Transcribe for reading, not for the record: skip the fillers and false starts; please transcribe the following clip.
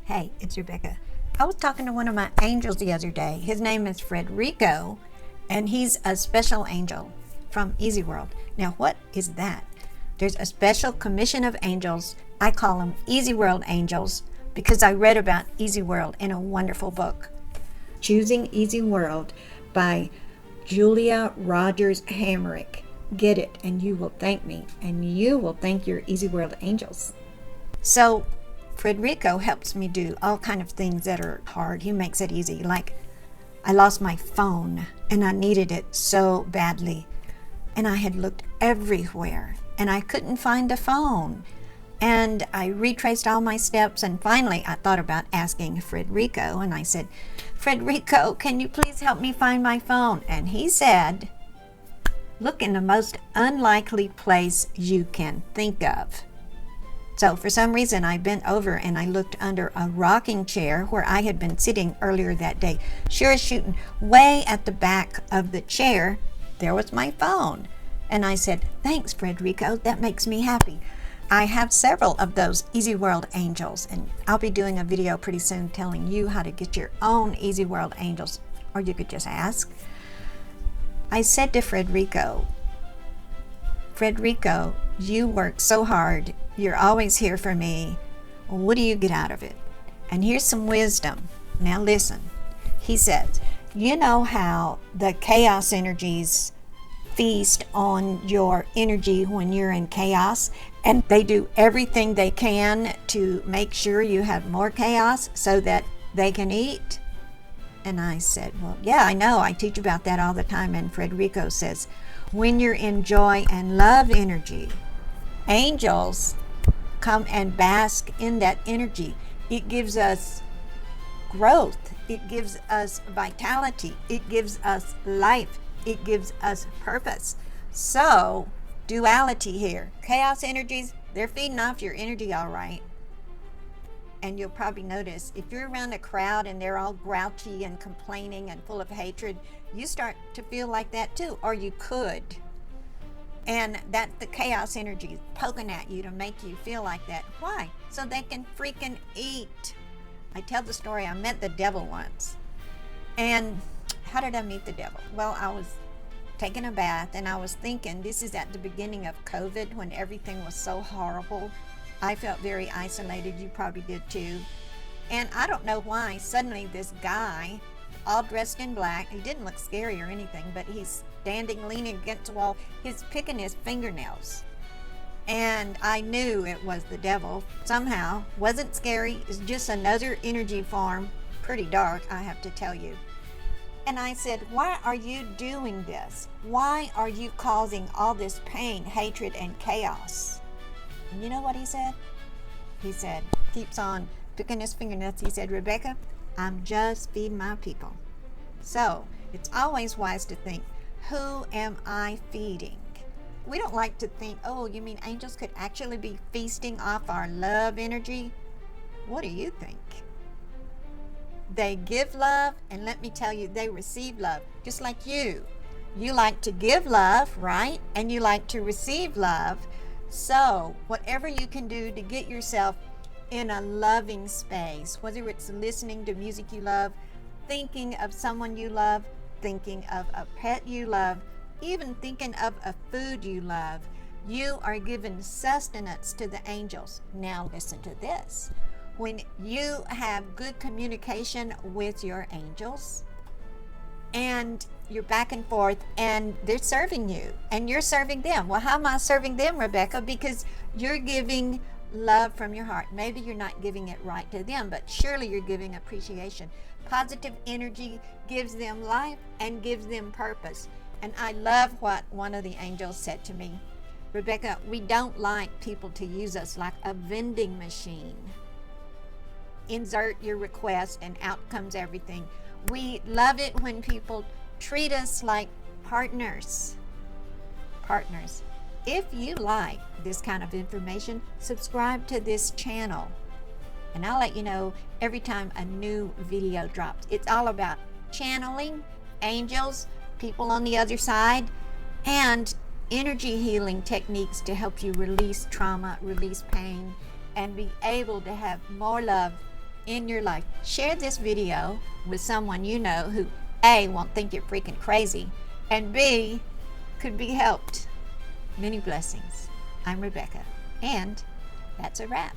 Hey, it's Rebecca. I was talking to one of my angels the other day. His name is Fredrico, and he's a special angel from EasyWorld. Now, what is that? There's a special commission of angels. I call them EasyWorld Angels because I read about EasyWorld in a wonderful book, Choosing EasyWorld by Julia Rogers Hamrick. Get it, and you will thank me, and you will thank your EasyWorld angels. So, Frederico helps me do all kind of things that are hard. He makes it easy. Like, I lost my phone, and I needed it so badly. And I had looked everywhere, and I couldn't find the phone. And I retraced all my steps, and finally I thought about asking Frederico, and I said, Frederico, can you please help me find my phone? And he said, look in the most unlikely place you can think of. So for some reason I bent over and I looked under a rocking chair where I had been sitting earlier that day. Sure as shooting, way at the back of the chair, there was my phone. And I said, thanks, Frederico, that makes me happy. I have several of those EasyWorld angels, and I'll be doing a video pretty soon telling you how to get your own EasyWorld angels, or you could just ask. I said to Frederico, you work so hard. You're always here for me. What do you get out of it? And here's some wisdom. Now listen. He says, you know how the chaos energies feast on your energy when you're in chaos, and they do everything they can to make sure you have more chaos so that they can eat? And I said, well, yeah, I know. I teach about that all the time. And Frederico says, when you're in joy and love energy, angels come and bask in that energy. It gives us growth. It gives us vitality. It gives us life. It gives us purpose. So, duality here. Chaos energies, they're feeding off your energy all right. And you'll probably notice if you're around a crowd and they're all grouchy and complaining and full of hatred, you start to feel like that too, or you could. And that's the chaos energy poking at you to make you feel like that. Why? So they can freaking eat. I tell the story, I met the devil once. And how did I meet the devil? Well, I was taking a bath and I was thinking, this is at the beginning of COVID when everything was so horrible. I felt very isolated. You probably did too. And I don't know why, suddenly this guy, all dressed in black, he didn't look scary or anything, but he's standing, leaning against the wall, he's picking his fingernails. And I knew it was the devil. Somehow, wasn't scary, it's just another energy form, pretty dark, I have to tell you. And I said, why are you doing this? Why are you causing all this pain, hatred, and chaos? And you know what he said? He said, keeps on picking his fingernails. He said, Rebecca, I'm just feeding my people. So it's always wise to think, who am I feeding? We don't like to think, oh, you mean angels could actually be feasting off our love energy? What do you think? They give love, and let me tell you, they receive love, just like you. You like to give love, right? And you like to receive love. So whatever you can do to get yourself in a loving space, whether it's listening to music you love, thinking of someone you love, thinking of a pet you love, even thinking of a food you love, you are given sustenance to the angels. Now listen to this. When you have good communication with your angels and you're back and forth and they're serving you and you're serving them. Well, how am I serving them, Rebecca? Because you're giving love from your heart. Maybe you're not giving it right to them, but surely you're giving appreciation. Positive energy gives them life and gives them purpose. And I love what one of the angels said to me. Rebecca, we don't like people to use us like a vending machine. Insert your request and out comes everything. We love it when people treat us like partners. Partners. If you like this kind of information, subscribe to this channel. And I'll let you know every time a new video drops. It's all about channeling, angels, people on the other side, and energy healing techniques to help you release trauma, release pain, and be able to have more love in your life. Share this video with someone you know who A, won't think you're freaking crazy, and B, could be helped. Many blessings. I'm Rebecca, and that's a wrap.